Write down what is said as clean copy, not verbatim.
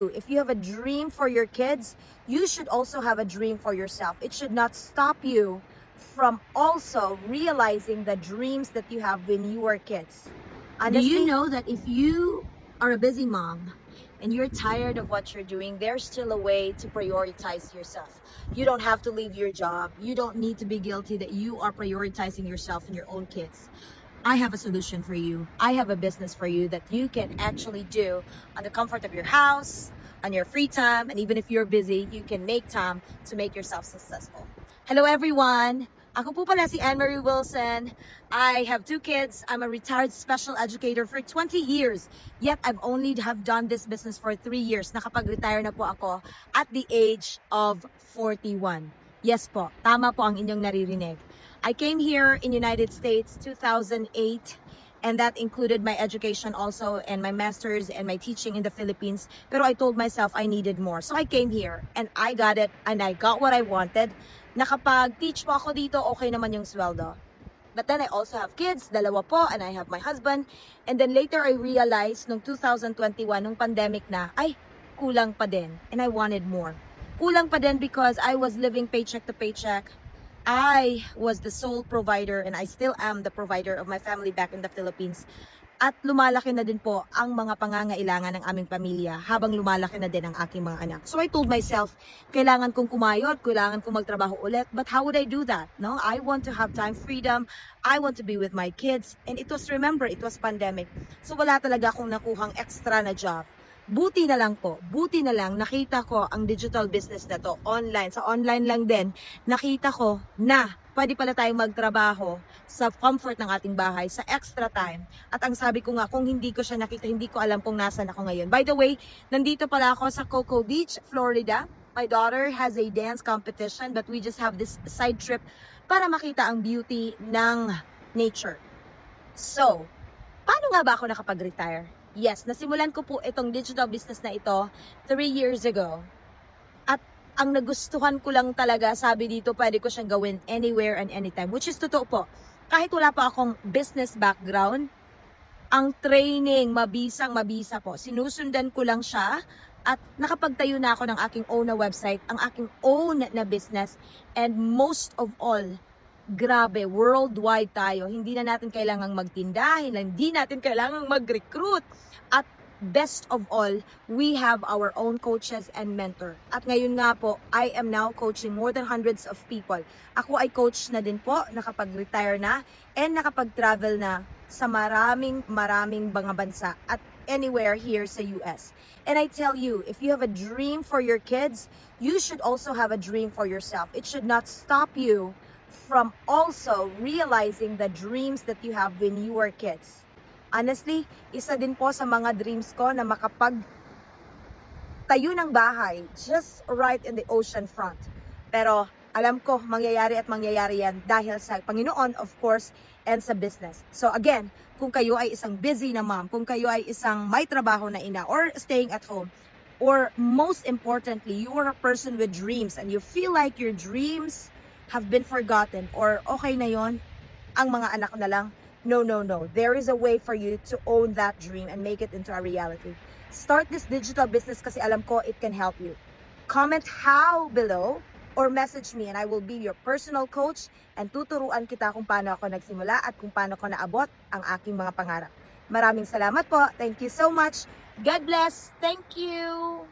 If you have a dream for your kids, you should also have a dream for yourself. It should not stop you from also realizing the dreams that you have when you were kids. Honestly, do you know that if you are a busy mom and you're tired of what you're doing, there's still a way to prioritize yourself. You don't have to leave your job. You don't need to be guilty that you are prioritizing yourself and your own kids. I have a solution for you. I have a business for you that you can actually do on the comfort of your house, on your free time, and even if you're busy, you can make time to make yourself successful. Hello everyone! Ako po pala si Anne-Marie Wilson. I have 2 kids. I'm a retired special educator for 20 years. Yet I've only have done this business for 3 years. Nakapag-retire na po ako at the age of 41. Yes po, tama po ang inyong naririnig. I came here in United States 2008, and that included my education also and my master's and my teaching in the Philippines. Pero I told myself I needed more. So I came here and I got it and I got what I wanted. Nakapag-teach po ako dito, okay naman yung sweldo. But then I also have kids, 2 po, and I have my husband. And then later I realized nung 2021, nung pandemic na, ay, kulang pa din. And I wanted more. Kulang pa din because I was living paycheck to paycheck. I was the sole provider and I still am the provider of my family back in the Philippines. At lumalaki na din po ang mga pangangailangan ng aming pamilya habang lumalaki na din ang aking mga anak. So I told myself, kailangan kong kumayod, kailangan kong magtrabaho ulit. But how would I do that? No, I want to have time freedom. I want to be with my kids. And it was, remember, it was pandemic. So wala talaga akong nakuhang extra na job. Buti na lang nakita ko ang digital business na to online. Sa online lang din, nakita ko na pwede pala tayong magtrabaho sa comfort ng ating bahay, sa extra time. At ang sabi ko nga, kung hindi ko siya nakita, hindi ko alam kung nasan ako ngayon. By the way, nandito pala ako sa Cocoa Beach, Florida. My daughter has a dance competition, but we just have this side trip para makita ang beauty ng nature. So, paano nga ba ako nakapag-retire? Yes, nasimulan ko po itong digital business na ito 3 years ago. At ang nagustuhan ko lang talaga, sabi dito, pwede ko siyang gawin anywhere and anytime. Which is totoo po. Kahit wala pa akong business background, ang training, mabisa po. Sinusundan ko lang siya at nakapagtayo na ako ng aking own na website, ang aking own na business. And most of all, grabe, worldwide tayo. Hindi na natin kailangang magtinda, hindi natin kailangang mag-recruit. At best of all, we have our own coaches and mentor. At ngayon nga po, I am now coaching more than hundreds of people. Ako ay coach na din po, nakapag-retire na, and nakapag-travel na sa maraming mga bansa at anywhere here sa US. And I tell you, if you have a dream for your kids, you should also have a dream for yourself. It should not stop you from also realizing the dreams that you have when you were kids. Honestly, isa din po sa mga dreams ko na makapag tayo ng bahay just right in the ocean front. Pero alam ko mangyayari yan dahil sa Panginoon, of course, and sa business. So again, kung kayo ay isang busy na mom, kung kayo ay isang may trabaho na ina or staying at home, or most importantly, you are a person with dreams and you feel like your dreams have been forgotten or okay na yon, ang mga anak na lang. No. There is a way for you to own that dream and make it into a reality. Start this digital business kasi alam ko it can help you. Comment how below or message me and I will be your personal coach and tuturuan kita kung paano ako nagsimula at kung paano ko naabot ang aking mga pangarap. Maraming salamat po. Thank you so much. God bless. Thank you.